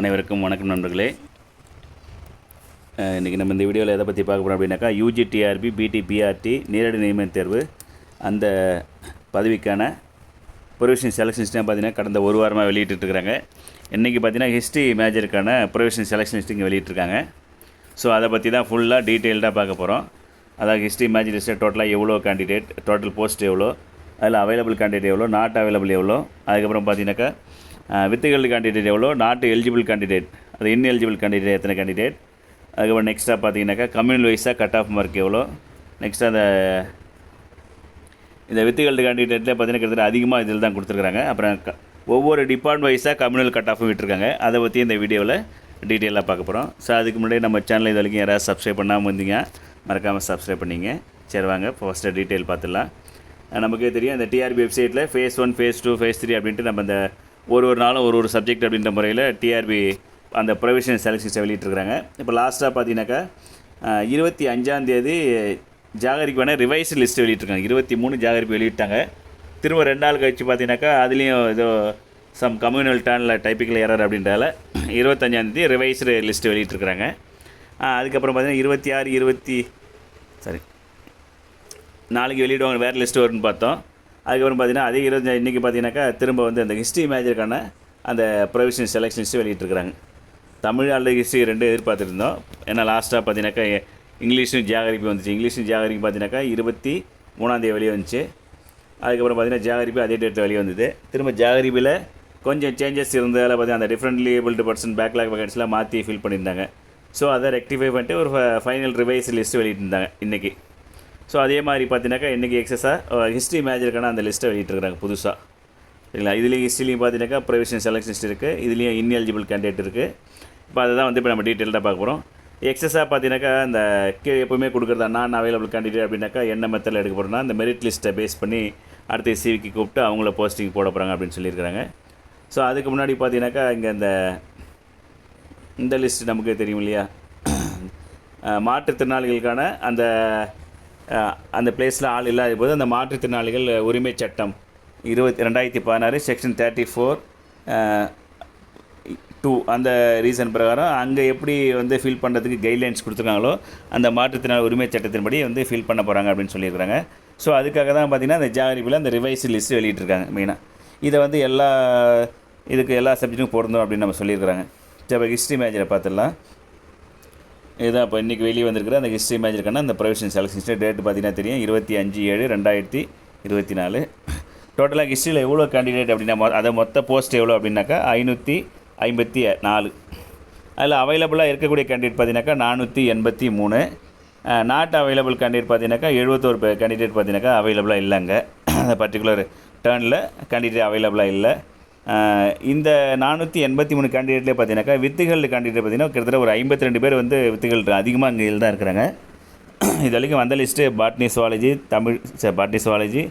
அனைவருக்கும் வணக்கம் நண்பர்களே. இன்றைக்கி நம்ம இந்த வீடியோவில் எதை பற்றி பார்க்க போகிறோம் அப்படின்னாக்கா, யூஜிடிஆர்பி பிடிபிஆர்டி நேரடி நியமன தேர்வு அந்த பதவிக்கான ப்ரொவிஷனல் செலெக்ஷன் லிஸ்ட்டு பார்த்தீங்கன்னா கடந்த ஒரு வாரமாக வெளியிட்டுருக்காங்க. இன்றைக்கி பார்த்தீங்கன்னா ஹிஸ்ட்ரி மேஜருக்கான ப்ரொவிஷனல் செலெக்ஷன் லிஸ்ட்டு இங்கே வெளியிட்டிருக்காங்க. ஸோ அதை பற்றி தான் ஃபுல்லாக டீட்டெயில்டாக பார்க்க போகிறோம். அதாவது ஹிஸ்ட்ரி மேஜர் லிஸ்ட்டில் டோட்டலாக எவ்வளோ கேண்டிடேட், டோட்டல் போஸ்ட் எவ்வளோ, அதில் அவைலபிள் கேண்டிடேட் எவ்வளோ, நாட் அவைலபிள் எவ்வளோ, அதுக்கப்புறம் பார்த்தீங்கன்னாக்கா வித்துகள் கேண்டிடேட் எவ்வளோ, நாட் எலிஜிபிள் கேண்டிடேட், அது இன்எலிஜிபிள் கேண்டிடேட் எத்தனை கேண்டிடேட், அதுக்கப்புறம் நெக்ஸ்ட்டாக பார்த்தீங்கன்னாக்கா கம்யூனல் வைஸாக கட் ஆஃப் மார்க் எவ்வளோ, நெக்ஸ்ட்டு இந்த வித்துகள் கேண்டிடேட்டில் பார்த்தீங்கன்னா கிட்டத்தட்ட அதிகமாக இதில் தான் கொடுத்துருக்குறாங்க. அப்புறம் ஒவ்வொரு டிபார்ட்மெண்ட் வைஸாக கம்யூனல் கட் ஆஃபும் விட்டுருக்காங்க. அதை பற்றி இந்த வீடியோவில் டீட்டெயிலாக பார்க்க போகிறோம். ஸோ அதுக்கு முன்னாடி நம்ம சேனல் இது வரைக்கும் யாராவது சப்ஸ்கிரைப் பண்ணாமல் இருந்தீங்க, மறக்காமல் சப்ஸ்கிரைப் பண்ணிங்க. சரி வாங்க ஃபஸ்ட்டு டீட்டெயில் பார்த்துடலாம். நமக்கே தெரியும் இந்த டிஆர்பி வெப்சைட்டில் ஃபேஸ் 1, ஃபேஸ் 2, ஃபேஸ் 3 அப்படின்ட்டு நம்ம இந்த ஒரு நாளும் ஒரு சப்ஜெக்ட் அப்படின்ற முறையில் டிஆர்பி அந்த ப்ரொவிஷனல் செலெக்ஷன்ஸை வெளியிட்டிருக்கிறாங்க. இப்போ லாஸ்ட்டாக பார்த்தீங்கன்னாக்கா 25ஆம் தேதி ஜாகரிக்கான ரிவைஸ் லிஸ்ட்டு வெளியிட்டிருக்காங்க. 23 ஜாகரிப்பு வெளியிட்டாங்க. திரும்ப 2 நாள் கழிச்சு பார்த்தீங்கன்னாக்கா அதுலேயும் ஏதோ சம் கம்யூனல் டர்னில் டைப்பிக்கல் எரர் அப்படின்றதால 25ஆம் தேதி ரிவைஸ்டு லிஸ்ட்டு வெளியிட்டிருக்கிறாங்க. அதுக்கப்புறம் பார்த்தீங்கன்னா 26 நாளைக்கு வெளியிடுவாங்க, வேறு லிஸ்ட்டு வரும்னு பார்த்தோம். அதுக்கப்புறம் பார்த்தீங்கன்னா அதே 25 இன்றைக்கி பார்த்தீங்கன்னாக்கா திரும்ப வந்து அந்த ஹிஸ்ட்ரி மேஜருக்கான அந்த ப்ரொவிஷனல் செலெக்ஷன் லிஸ்ட்டு வெளியிட்டிருக்கிறாங்க. தமிழ் அல்லது ஹிஸ்ட்ரி 2 எதிர்பார்த்துருந்தோம். ஏன்னா லாஸ்ட்டாக பார்த்தீங்கன்னாக்கா இங்கிலீஷும் ஜியாகிரபி வந்துச்சு. இங்கிலீஷும் ஜியாகிரபி பார்த்தீங்கன்னாக்கா 23ஆம் தேதி வெளியே வந்துச்சு. அதுக்கப்புறம் பார்த்தீங்கன்னா ஜியாகிரபி அதே டேட்டில் வெளியே வந்தது. திரும்ப ஜியாகிரபியில் கொஞ்சம் சேஞ்சஸ் இருந்ததால் பார்த்தீங்கன்னா அந்த டிஃப்ரெண்ட்லி ஏபிள்டு பர்சன் பேக்லாக் வேகன்ஸ்லாம் மாற்றி ஃபில் பண்ணியிருந்தாங்க. ஸோ அதை ரெக்டிஃபை பண்ணிட்டு ஒரு ஃபைனல் ரிவைஸ் லிஸ்ட்டு வெளியிட்டிருந்தாங்க இன்றைக்கி. ஸோ அதே மாதிரி பார்த்தீங்கன்னாக்கா இன்றைக்கி எக்ஸஸாக ஹிஸ்ட்ரி மேஜருக்கான அந்த லிஸ்ட்டை வெளியிட்டிருக்காங்க புதுசாக. சரிங்களா? இதுலேயும் ஹிஸ்ட்ரிலையும் பார்த்தீங்கன்னாக்கா ப்ரொவிஷனல் செலெக்ஷன் லிஸ்ட் இருக்குது, இதுலேயும் இன்எலிஜிபிள் கேண்டிடேட் இருக்குது. இப்போ அதை தான் வந்து இப்போ நம்ம டீட்டெயில்டாக பார்க்க போகிறோம். எக்ஸஸாக பார்த்தீங்கன்னாக்கா இந்த எப்போவுமே கொடுக்குறதா நான் அவைலபிள் கேண்டிடேட் அப்படின்னாக்கா என்ன மெத்தடில் எடுக்க போகிறோன்னா இந்த மெரிட் லிஸ்ட்டை பேஸ் பண்ணி அடுத்த சிவிக்கு கூப்பிட்டு அவங்கள போஸ்டிங் போட போகிறாங்க அப்படின்னு சொல்லியிருக்கிறாங்க. ஸோ அதுக்கு முன்னாடி பார்த்தீங்கன்னாக்கா இங்கே இந்த லிஸ்ட்டு நமக்கு தெரியும் இல்லையா, மாற்றுத்திறனாளிகளுக்கான அந்த பிளேஸில் ஆள் இல்லாத போது அந்த மாற்றுத்திறனாளிகள் உரிமை சட்டம் 2016 செக்ஷன் 34(2) அந்த ரீசன் பிரகாரம் அங்கே எப்படி வந்து ஃபில் பண்ணுறதுக்கு கைட்லைன்ஸ் கொடுத்துருக்காங்களோ அந்த மாற்றுத்திறனாளி உரிமை சட்டத்தின்படி வந்து ஃபில் பண்ண போகிறாங்க அப்படின்னு சொல்லியிருக்கிறாங்க. ஸோ அதுக்காக தான் பார்த்திங்கன்னா அந்த ஜாகரிப்பில் அந்த ரிவைஸ் லிஸ்ட்டு வெளியிட்டிருக்காங்க. மெயினாக இதை வந்து எல்லா சப்ஜெக்ட்டுக்கும் போடணும் அப்படின்னு நம்ம சொல்லியிருக்கிறாங்க. சரி, இப்போ ஹிஸ்ட்ரி மேஜரை பார்த்துடலாம். இதுதான் இப்போ இன்றைக்கி வெளியே வந்திருக்கிற அந்த ஹிஸ்ட்ரி மேஜருக்கான அந்த ப்ரொவிஷனல் செலெக்ஷன் டேட் பார்த்தீங்கன்னா தெரியும் 25/7/2024. டோட்டலாக ஹிஸ்ட்ரியில் எவ்வளோ கேண்டிடேட் அப்படின்னா அதை மொத்த போஸ்ட் எவ்வளோ அப்படின்னாக்கா 554. அதில் அவைலபிளாக இருக்கக்கூடிய கேண்டிடேட் பார்த்தீங்கன்னாக்கா 483. நாட் அவைலபிள் கேண்டிடேட் பார்த்தீங்கன்னாக்கா 71 கேண்டிடேட் பார்த்தீங்கன்னாக்கா அவைலபிளாக இல்லைங்க. அந்த பர்டிகுலர் டேர்னில் கேண்டிடேட் அவைலபிளாக இல்லை. இந்த 483 கேண்டிடேட்லேயே பார்த்தீங்கன்னாக்கா வித்துகள் கேண்டிடேட் பார்த்தீங்கன்னா கிட்டத்தட்ட ஒரு 52 பேர் வந்து வித்துகள் அதிகமாக இங்கே தான் இருக்கிறாங்க. இது வரைக்கும் வந்த list botany zoology, botany zoology,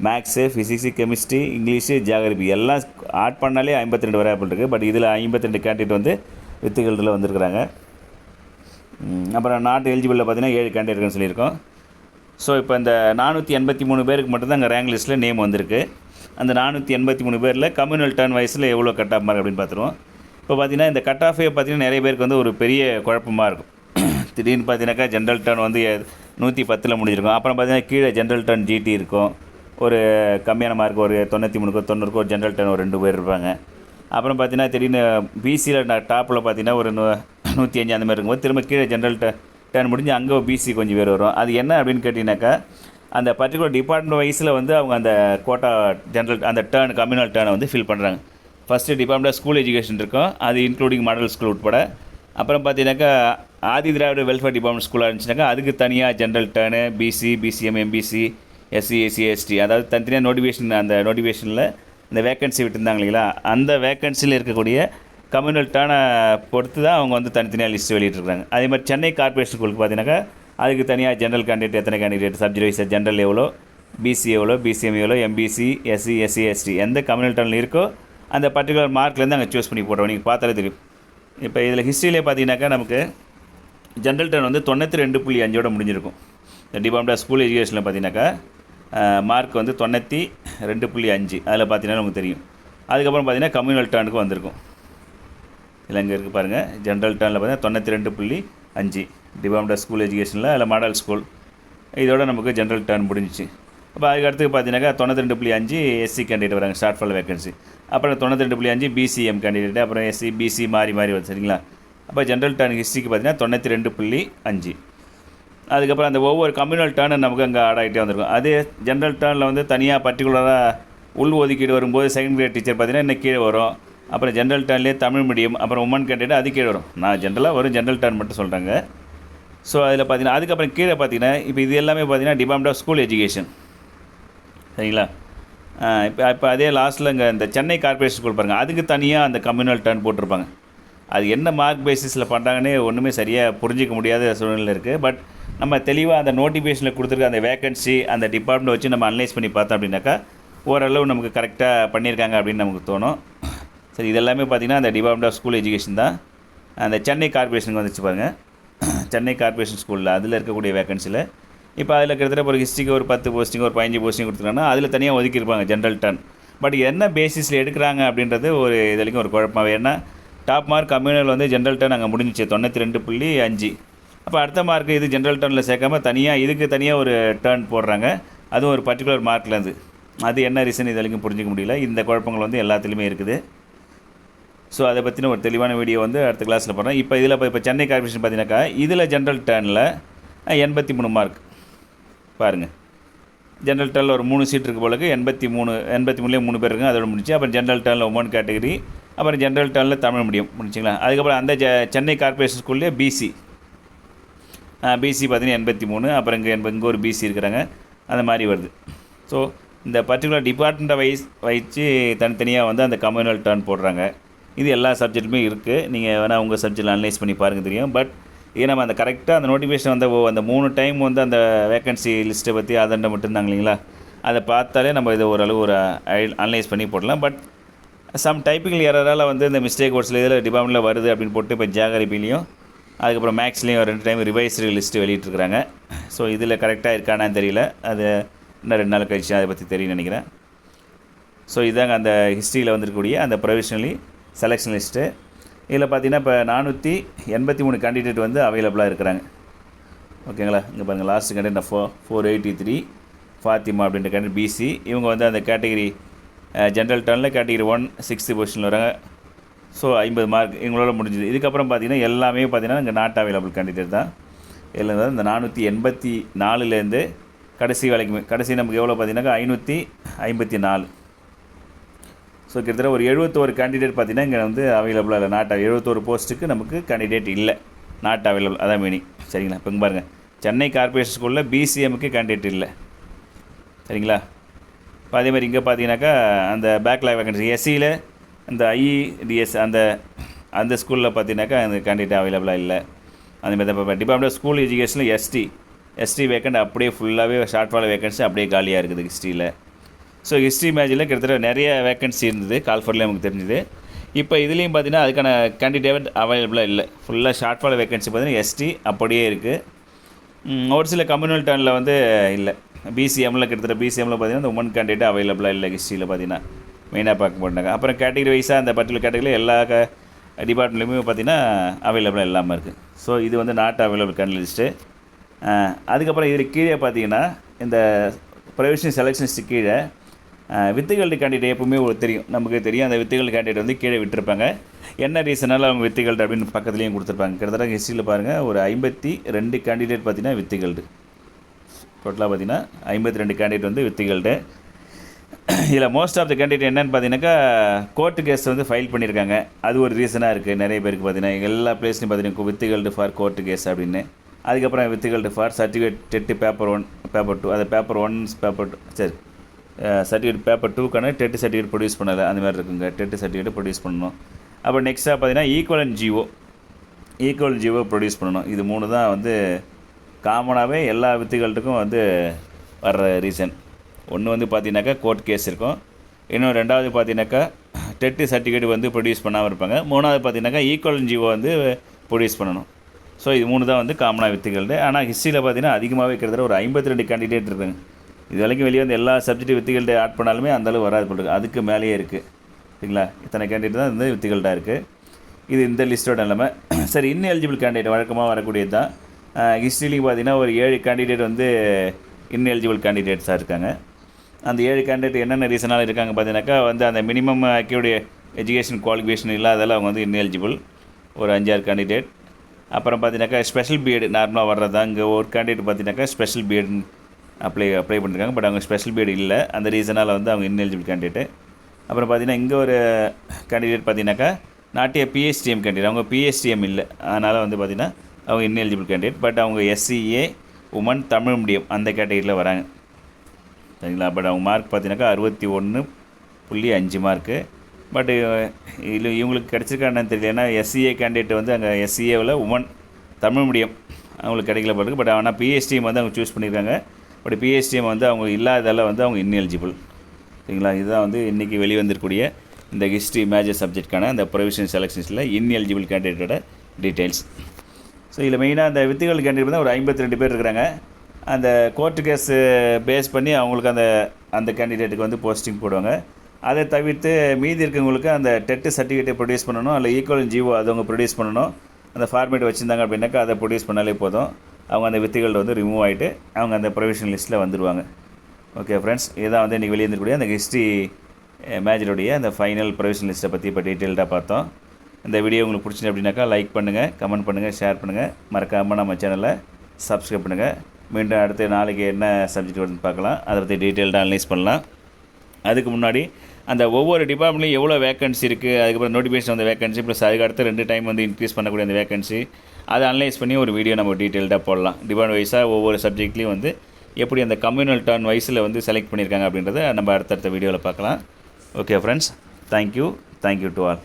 maths, physics, chemistry, English, geography எல்லாம் ஆட் பண்ணாலே 52 வேரியபிள் இருக்குது. பட் இதில் 52 கேண்டிடேட் வந்து வித்துகளில் வந்திருக்கிறாங்க. அப்புறம் நாட் எலிஜிபிளில் பார்த்தீங்கன்னா 7 கேண்டிடேட் இருக்குன்னு சொல்லியிருக்கோம். ஸோ இப்போ இந்த 483 பேருக்கு மட்டும்தான் அங்கே ரேங்க் லிஸ்ட்டில் நேம் வந்திருக்கு. அந்த 483 பேரில் கம்யூனல் டர்ன் வயசில் எவ்வளோ கட் ஆஃப் மார்க் அப்படின்னு பார்த்துருவோம். இப்போ பார்த்தீங்கன்னா இந்த கட் ஆஃபே பார்த்தீங்கன்னா நிறைய பேருக்கு வந்து ஒரு பெரிய குழப்பமாக இருக்கும். திடீர்னு பார்த்தீங்கன்னாக்கா ஜென்ரல் டர்ன் வந்து 110 முடிஞ்சிருக்கும். அப்புறம் பார்த்தீங்கன்னா கீழே ஜென்ரல் டர்ன் ஜிடி இருக்கும், ஒரு கம்மியான மார்க் ஒரு 93க்கோ 90க்கோ ஒரு ஜென்ரல் டர்ன் ஒரு 2 பேர் இருப்பாங்க. அப்புறம் பார்த்தீங்கன்னா திடீர்னு பிசியில் டாப்பில் பார்த்தீங்கன்னா ஒரு 105 அந்த மாதிரி இருக்கும்போது திரும்ப கீழே ஜென்ரல் டர்ன் முடிஞ்சு அங்கே பிசி கொஞ்சம் பேர் வரும். அது என்ன அப்படின்னு கேட்டிங்கனாக்கா அந்த பர்டிகுலர் டிபார்ட்மெண்ட் வைஸில் வந்து அவங்க அந்த கோட்டா ஜென்ரல் அந்த கம்யூனல் டர்னை வந்து ஃபில் பண்ணுறாங்க. ஃபஸ்ட்டு டிபார்ட்மெண்ட் ஸ்கூல் எஜுகேஷன் இருக்கும், அது இன்க்ளூடிங் மாடல் ஸ்கூல் உட்பட. அப்புறம் பார்த்தீங்கன்னாக்கா ஆதி திராவிட வெல்ஃபேர் டிபார்ட்மெண்ட் ஸ்கூலாக இருந்துச்சுனாக்கா அதுக்கு தனியாக general turn, BC, BCM, MBC, SC, SC, ST, அதாவது தனித்தனியாக நோட்டிஃபிகேஷன் அந்த நோட்டிஃபிகேஷனில் இந்த வேக்கன்சி விட்டுருந்தாங்க இல்லைங்களா, அந்த வேக்கன்சியில் இருக்கக்கூடிய கம்யூனல் டர்னை பொறுத்து தான் அவங்க வந்து தனித்தனியாக லிஸ்ட்டு வெளியிட்டிருக்காங்க. அதே மாதிரி சென்னை கார்பரேஷன் ஸ்கூலுக்கு பார்த்தீங்கன்னாக்கா அதுக்கு தனியாக ஜென்ரல் கேண்டிடேட் எத்தனை கேண்டிடேட், சப்ஜெக்ட் வைஸ் ஜென்ரல் எவ்வளோ, பிசி எவ்வளோ, பிசிஎம் எவ்வளோ, எம்பிசி, எஸ்சி, எஸ்சி, எஸ்டி எந்த கம்யூனல் டர்னில் இருக்கோ அந்த பர்டிகுலர் மார்க்லேருந்து அங்கே சூஸ் பண்ணி போடுறோம். நீங்கள் பார்த்தாலே தெரியும். இப்போ இதில் ஹிஸ்ட்ரியிலே பார்த்தீங்கன்னாக்கா நமக்கு ஜென்ரல் டர்ன் வந்து 92.5 முடிஞ்சிருக்கும். இந்த டிபார்ட்மெண்ட் ஆஃப் ஸ்கூல் எஜுகேஷனில் பார்த்தீங்கன்னாக்கா மார்க் வந்து 92.5 அதில் பார்த்தீங்கன்னா நமக்கு தெரியும். அதுக்கப்புறம் பார்த்தீங்கன்னா கம்யூனல் டர்னுக்கு வந்திருக்கும். இல்லை இங்கே இருக்குது பாருங்கள். ஜென்ரல் டர்னில் பார்த்தீங்கன்னா 92.5 டிபார்ட்மெண்ட் ஆஃப் ஸ்கூல் எஜுகேஷனில் அதில் மாடல் ஸ்கூல். இதோட நமக்கு ஜென்ரல் டர்ன் முடிஞ்சிச்சு. அப்போ அதுக்கு அடுத்து பார்த்தீங்கன்னாக்கா 92.5 எஸ்சி கேண்டிடேட் வராங்க, ஷார்ட் ஃபால் வேகன்சி. அப்புறம் 92.5 பிசிஎம் கேண்டிடேட், அப்புறம் எஸ்சி பிசி மாறி மாறி வருது சரிங்களா. அப்போ ஜென்ரல் டர்ன் ஹிஸ்ட்ரிக்கு பார்த்தீங்கன்னா 92.5. அதுக்கப்புறம் அந்த ஒவ்வொரு கம்யூனல் டர்னு நமக்கு அங்கே ஆட் ஆகிட்டே வந்திருக்கும். அதே ஜென்ரல் டர்னில் வந்து தனியாக பர்டிகுலராக உள் ஒதுக்கீடு வரும்போது செகண்ட் கிரேட் டீச்சர் பார்த்தீங்கன்னா இன்னும் கீழே வரும். அப்புறம் ஜென்ரல் டர்ன்லேயே தமிழ் மீடியம், அப்புறம் உமன் கேண்டிடேட் அது கீழே வரும். நான் ஜென்ரலாக வரும் ஜென்ரல் டர்ன் மட்டும் சொல்கிறாங்க. ஸோ அதில் பார்த்தீங்கன்னா அதுக்கப்புறம் கீழே பார்த்தீங்கன்னா இப்போ இது எல்லாமே பார்த்தீங்கன்னா டிபார்ட்மெண்ட் ஆஃப் ஸ்கூல் எஜுகேஷன் சரிங்களா. இப்போ அதே லாஸ்ட்டில் இங்கே இந்த சென்னை கார்ப்பரேஷன் ஸ்கூல் பாருங்கள், அதுக்கு தனியாக அந்த கம்யூனல் டர்ன் போட்டிருப்பாங்க. அது என்ன மார்க் பேசிஸில் பண்ணுறாங்கன்னே ஒன்றுமே சரியாக புரிஞ்சிக்க முடியாத சூழ்நிலை இருக்குது. பட் நம்ம தெளிவாக அந்த நோட்டிஃபிகேஷனில் கொடுத்துருக்க அந்த வேகன்சி அந்த டிபார்ட்மெண்ட் வச்சு நம்ம அனலைஸ் பண்ணி பார்த்தோம் அப்படின்னாக்கா ஓரளவு நமக்கு கரெக்டாக பண்ணியிருக்காங்க அப்படின்னு நமக்கு தோணும். சரி, இதெல்லாமே பார்த்திங்கன்னா அந்த டிபார்ட்மெண்ட் ஆஃப் ஸ்கூல் எஜுகேஷன் தான். அந்த சென்னை கார்ப்பரேஷனுக்கு வந்துச்சு பாருங்கள், சென்னை கார்ப்பரேஷன் ஸ்கூலில் அதில் இருக்கக்கூடிய வேகன்சியில் இப்போ அதில் கிட்டத்தட்ட ஒரு ஹிஸ்ட்ரிக்கு ஒரு 10 போஸ்டிங் ஒரு 15 போஸ்டிங் கொடுத்துருக்காங்கன்னா அதில் தனியாக ஒதுக்கியிருப்பாங்க ஜென்ரல் டர்ன். பட் என்ன பேசிஸில் எடுக்கிறாங்க அப்படின்றது ஒரு இது வரைக்கும் ஒரு குழப்பமாகவே. ஏன்னா டாப் மார்க் கம்யூனல் வந்து ஜென்ரல் டர்ன் அங்கே முடிஞ்சிச்சு 92.5. அப்போ அடுத்த மார்க்கு இது ஜென்ரல் டர்னில் சேர்க்காம தனியாக இதுக்கு தனியாக ஒரு டர்ன் போடுறாங்க, அதுவும் ஒரு பர்டிகுலர் மார்க்லேருந்து. அது என்ன ரீசன் இது வரைக்கும் புரிஞ்சிக்க முடியல. இந்த குழப்பங்கள் வந்து எல்லாத்துலேயுமே இருக்குது. ஸோ அதை பற்றின ஒரு தெளிவான வீடியோ வந்து அடுத்த கிளாஸில் போடுறேன். இப்போ இதில் இப்போ சென்னை கார்ப்பரேஷன் பார்த்தீங்கன்னாக்கா இதில் ஜென்ரல் டர்னில் 83 மார்க் பாருங்கள். ஜென்ரல் டர்னில் ஒரு 3 சீட் இருக்குது போலக்கு 83 3 பேர் இருக்குங்க, அதோட முடிச்சு. அப்புறம் ஜென்ரல் டர்னில் உமன் கேட்டகரி, அப்புறம் ஜென்ரல் டர்னில் தமிழ் மீடியம் முடிச்சிங்களா. அதுக்கப்புறம் அந்த சென்னை கார்ப்பரேஷன் ஸ்கூல்லேயே பிசி பார்த்தீங்கன்னா 83. அப்புறம் இங்கே ஒரு பிசி இருக்கிறாங்க, அந்த மாதிரி வருது. ஸோ இந்த பர்டிகுலர் டிபார்ட்மெண்ட்டை வச்சு தனித்தனியாக வந்து அந்த கம்யூனல் டர்ன் போடுறாங்க. இது எல்லா சப்ஜெக்ட்டுமே இருக்குது. நீங்கள் வேணால் உங்கள் சப்ஜெக்டில் அனலைஸ் பண்ணி பாருங்கள் தெரியும். பட் ஏன்னா நம்ம அந்த கரெக்டாக அந்த நோட்டிஃபிகேஷன் வந்து அந்த 3 டைம் வந்து அந்த வேகன்சி லிஸ்ட்டை பற்றி அதண்ட மட்டும்தாங்க இல்லைங்களா, அதை பார்த்தாலே நம்ம இதை ஓரளவு ஒரு அனலைஸ் பண்ணி போடலாம். பட் சம் டைப்பிக்கல் எரரால் வந்து இந்த மிஸ்டேக் ஒரு சில இதில் டிபார்ட்மெண்ட்டில் வருது அப்படின்னு போட்டு இப்போ ஜியாகிரபிலையும் அதுக்கப்புறம் மேக்ஸ்லேயும் 2 டைம் ரிவைஸ்டு லிஸ்ட்டு வெளியிட்டிருக்கிறாங்க. ஸோ இதில் கரெக்டாக இருக்கானான்னு தெரியல, அது இன்னும் 2 நாள் கழிச்சு அதை பற்றி தெரியும் நினைக்கிறேன். ஸோ இதாங்க அந்த ஹிஸ்ட்ரியில் வந்துருக்கக்கூடிய அந்த ப்ரொவிஷனலி செலெக்ஷன் லிஸ்ட்டு. இதில் பார்த்தீங்கன்னா இப்போ 483 கேண்டிடேட் வந்து அவைலபிளாக இருக்கிறாங்க ஓகேங்களா. இங்கே பாருங்கள் லாஸ்ட் கேண்டிடேட் 483 ஃபாத்திமா அப்படின்ற கேண்டிடேட் பிசி. இவங்க வந்து அந்த கேட்டகிரி ஜென்ரல் டர்னில் கேட்டகிரி 1 6th பொசிஷனில் வராங்க. ஸோ 50 மார்க் இவங்களோட முடிஞ்சுது. இதுக்கப்புறம் பார்த்தீங்கன்னா எல்லாமே பார்த்தீங்கன்னா இங்கே நாட் அவைலபிள் கேண்டிடேட் தான். இதில் வந்து இந்த 484லேருந்து கடைசி வேலைக்குமே கடைசி நமக்கு எவ்வளோ பார்த்தீங்கன்னாக்கா 554. ஸோ கிட்டத்தட்ட ஒரு 71 கேண்டிடேட் பார்த்திங்கன்னா இங்கே வந்து அவைலபிளாக இல்லை, நாட் 71 போஸ்ட்டுக்கு நமக்கு கேண்டிடேட் இல்லை, நாட் அவைலபிள். அதான் மீனிங் சரிங்களா. இப்போ இங்கே பாருங்கள் சென்னை கார்ப்பரேஷன் ஸ்கூலில் பிசிஎம்க்கு கேண்டிடேட் இல்லை சரிங்களா. இப்போ அதேமாதிரி இங்கே பார்த்தீங்கன்னாக்கா அந்த பேக்லாக் வேகன்சி எஸ்சியில் இந்த ஐஇடிஎஸ் அந்த ஸ்கூலில் பார்த்தீங்கன்னாக்கா அந்த கேண்டிடேட் அவைலபிளாக இல்லை. அதேமாதிரி இப்போ டிபார்ட்மெண்ட் ஆஃப் ஸ்கூல் எஜுகேஷனில் எஸ்டி வேக்கண்ட் அப்படியே ஃபுல்லாகவே ஷார்ட் ஃபால் வேகன்சி அப்படியே காலியாக இருக்குது ஹிஸ்ட்ரியில். ஸோ ஹிஸ்ட்ரி மேட்சில் கிட்டத்தட்ட நிறைய வேக்கன்சி இருந்தது, கால்ஃபர்லேயே நமக்கு தெரிஞ்சுது. இப்போ இதுலேயும் பார்த்தீங்கன்னா அதுக்கான கேண்டிடேட் அவைலபிளாக இல்லை, ஃபுல்லாக ஷார்ட் ஃபால் வேக்கன்சி பார்த்தீங்கன்னா எஸ்டி அப்படியே இருக்குது. ஒரு சில கம்யூனல் டர்னில் வந்து இல்லை. பிசிஎம்மில் கிட்டத்தட்ட பிசிஎம்மில் பார்த்தீங்கன்னா இந்த உமன் கேண்டிடேட் அவைலபிளாக இல்லை ஹிஸ்ட்ரியில் பார்த்தீங்கன்னா மெயினாக பார்க்க போட்டாங்க. அப்புறம் கேட்டகரி வைஸாக அந்த பர்டிகுலர் கேட்டகரியில் எல்லா டிபார்ட்மெண்ட்லேயுமே பார்த்தீங்கன்னா அவைலபிளாக இல்லாமல் இருக்குது. ஸோ இது வந்து நாட் அவைலபிள் கேண்டிடேட் லிஸ்ட்டு. அதுக்கப்புறம் இதில் கீழே பார்த்தீங்கன்னா இந்த ப்ரொவிஷனல் செலெக்ஷன் லிஸ்ட்டு கீழே வித்துகள்டு கேண்டிடேட் எப்பவுமே தெரியும், நமக்கு தெரியும். அந்த வித்துகள்டு கேண்டிடேட் வந்து கீழே விட்டுருப்பாங்க. என்ன ரீசனால் அவங்க வித்துகள்டு அப்படின்னு பக்கத்துலேயும் கொடுத்துருப்பாங்க. கிட்டத்தட்ட ஹிஸ்ட்ரியில் பாருங்கள் ஒரு 52 கேண்டிடேட் பார்த்தீங்கன்னா வித்துகள்டு. டோட்டலாக பார்த்தீங்கன்னா 52 கேண்டிடேட் வந்து வித்துகள்டு. இதில் மோஸ்ட் ஆஃப் த கேண்டிடேட் என்னென்னு பார்த்தீங்கன்னாக்கா கோர்ட்டு கேஸ் வந்து ஃபைல் பண்ணியிருக்காங்க. அது ஒரு ரீசனாக இருக்குது நிறைய பேருக்கு பார்த்தீங்கன்னா எல்லா பிளேஸ்லையும் பார்த்தீங்கன்னா வித்துகள்டு ஃபார் கோர்ட்டு கேஸ் அப்படின்னு. அதுக்கப்புறம் withheld for certificate TET paper 1 paper 2 அது பேப்பர் 1 பேப்பர் 2 சரி சர்டிஃபிகேட் பேப்பர் 2க்கான டெட்டு சர்டிஃபிகேட் ப்ரொடியூஸ் பண்ணலை, அந்த மாதிரி இருக்குங்க. டெட்டு சர்டிஃபிகேட் ப்ரொடியூஸ் பண்ணணும். அப்புறம் நெக்ஸ்ட்டாக பார்த்தீங்கன்னா ஈக்குவலன் ஜிஓ ப்ரொடியூஸ் பண்ணணும். இது 3 தான் வந்து காமனாகவே எல்லா வித்துகள்ட்டுக்கும் வந்து வர்ற ரீசன். ஒன்று வந்து பார்த்தீங்கன்னாக்கா கோர்ட் கேஸ் இருக்கும், இன்னும் 2வது பார்த்தீங்கன்னாக்கா டெட்டு சர்டிஃபிகேட் வந்து ப்ரொடியூஸ் பண்ணாமல் இருப்பாங்க. 3வது பார்த்தீங்கன்னாக்கா ஈக்குவலன் ஜிஓ வந்து ப்ரொடியூஸ் பண்ணணும். ஸோ இது 3 தான் வந்து காமனாக வித்துகள்டு. ஆனால் ஹிஸ்ட்ரியில் பார்த்தீங்கன்னா அதிகமாகவே கிட்டத்தட்ட ஒரு 52 கேண்டிடேட் இருக்குங்க. இது வரைக்கும் வெளியே வந்து எல்லா சப்ஜெக்ட் வித்துகள்டு ஆட் பண்ணாலுமே அந்தளவு வராது போட்டுருக்கு, அதுக்கு மேலேயே இருக்குது சரிங்களா. இத்தனை கேண்டிடேட் தான் வந்து வித்துகள்டாக இருக்குது. இது இந்த லிஸ்ட்டோட நிலைமை. சரி, இன்எலிஜிபிள் கேண்டிடேட் வழக்கமாக வரக்கூடியது தான். ஹிஸ்ட்ரிலையும் பார்த்தீங்கன்னா ஒரு 7 கேண்டிடேட் வந்து இன்எலிஜிபிள் கேண்டிடேட்ஸாக இருக்காங்க. அந்த 7 கேண்டிடேட் என்னென்ன ரீசனால் இருக்காங்க பார்த்தீங்கன்னாக்கா வந்து அந்த மினிமம் அக்யூர்டு எஜுகேஷன் குவாலிஃபிகேஷன் இல்லாதெல்லாம் அவங்க வந்து இன்எலிஜிபிள் ஒரு 5-6 கேண்டிடேட். அப்புறம் பார்த்தீங்கன்னாக்கா ஸ்பெஷல் பிஎட் நார்மலாக வர்றது தான். இங்கே ஒரு கேண்டிடேட் பார்த்தீங்கன்னாக்கா ஸ்பெஷல் பிஎட் அப்ளை பண்ணியிருக்காங்க. பட் அவங்க ஸ்பெஷல் பிஎட் இல்லை, அந்த ரீசனால் வந்து அவங்க இன்எலிஜிபிள் கேண்டிடேட். அப்புறம் பார்த்தீங்கன்னா இங்கே ஒரு கேண்டிடேட் பார்த்தீங்கன்னாக்கா நாட்டிய பிஎஸ்டிஎம் கேண்டிடேட், அவங்க பிஎஸ்டிஎம் இல்லை, அதனால் வந்து பார்த்திங்கன்னா அவங்க இன்எலிஜிபிள் கேண்டிடேட். பட் அவங்க எஸ்சிஏ உமன் தமிழ் மீடியம் அந்த கேட்டகரியில் வராங்க, சரிங்களா. பட் அவங்க மார்க் பார்த்தீங்கன்னாக்கா 61.5 மார்க்கு. பட் இல்லை இவங்களுக்கு கிடச்சிருக்கான்னு தெரியல, ஏன்னா எஸ்சிஏ கேண்டிடேட் வந்து அங்கே எஸ்சிஏவில் உமன் தமிழ் மீடியம் அவங்களுக்கு கிடைக்கல பாருங்க. பட் ஆனால் பிஎஸ்டிஎம் வந்து அவங்க சூஸ் பண்ணியிருக்காங்க. பட் பிஎஸ்டிஎம் வந்து அவங்க இல்லாததால் வந்து அவங்க இன்எலிஜிபிள், சரிங்களா. இதுதான் வந்து இன்றைக்கி வெளிவந்திருக்கக்கூடிய இந்த ஹிஸ்ட்ரி மேஜர் சப்ஜெக்ட்கான அந்த ப்ரொவிஷன் செலெக்ஷன்ஸில் இன்எலிஜிபிள் கேண்டிடேட்டோட டீட்டெயில்ஸ். ஸோ இதில் மெயினாக அந்த வித்துகள் கேண்டிடேட் தான் ஒரு 52 பேர் இருக்கிறாங்க. அந்த கோர்ட்டு கேஸு பேஸ் பண்ணி அவங்களுக்கு அந்த கேண்டிடேட்டுக்கு வந்து போஸ்டிங் போடுவாங்க. அதை தவிர்த்து மீதி இருக்கவங்களுக்கு அந்த டெட்டு சர்டிஃபிகேட்டை ப்ரொடியூஸ் பண்ணணும், அல்ல ஈக்குவல் ஜிஓ அது அவங்க ப்ரொடியூஸ் பண்ணணும். அந்த ஃபார்மேட் வச்சுருந்தாங்க அப்படின்னாக்கா அதை ப்ரொடியூஸ் பண்ணாலே போதும், அவங்க அந்த வித்துகள் வந்து ரிமூவ் ஆகிட்டு அவங்க அந்த ப்ரொவிஷன் லிஸ்ட்டில் வந்துடுவாங்க. ஓகே ஃப்ரெண்ட்ஸ், இதுதான் வந்து இன்றைக்கி வெளியேறக்கூடிய அந்த ஹிஸ்ட்ரி மேஜருடைய அந்த ஃபைனல் ப்ரொவிஷன் லிஸ்ட்டை பற்றி இப்போ டீட்டெயில்டாக பார்த்தோம். இந்த வீடியோ உங்களுக்கு பிடிச்சிது அப்படின்னாக்கா லைக் பண்ணுங்கள், கமெண்ட் பண்ணுங்கள், ஷேர் பண்ணுங்கள், மறக்காமல் நம்ம சேனலை சப்ஸ்கிரைப் பண்ணுங்கள். மீண்டும் அடுத்த நாளைக்கு என்ன சப்ஜெக்ட் வருதுன்னு பார்க்கலாம், அதை பற்றி டீட்டெயில்டாக அனலைஸ் பண்ணலாம். அதுக்கு முன்னாடி அந்த ஒவ்வொரு டிபார்ட்மெண்ட்லையும் எவ்வளோ வேக்கன்சி இருக்குது, அதுக்கப்புறம் நோட்டிஃபிகேஷன் வந்த வேக்கன்சி, ப்ளஸ் அதுக்கு அடுத்து 2 டைம் வந்து இன்க்ரீஸ் பண்ணக்கூடிய அந்த வேக்கன்சி, அதை அனலைஸ் பண்ணி ஒரு வீடியோ நம்ம டீட்டெயில்டாக போடலாம். டிபார்ட்மெண்ட் வைஸாக ஒவ்வொரு சப்ஜெக்ட்லேயும் வந்து எப்படி அந்த கம்யூனல் டர்ன் வைஸில் வந்து செலக்ட் பண்ணியிருக்காங்க அப்படின்றத நம்ம அடுத்தடுத்த வீடியோவில் பார்க்கலாம். Okay friends, thank you to all.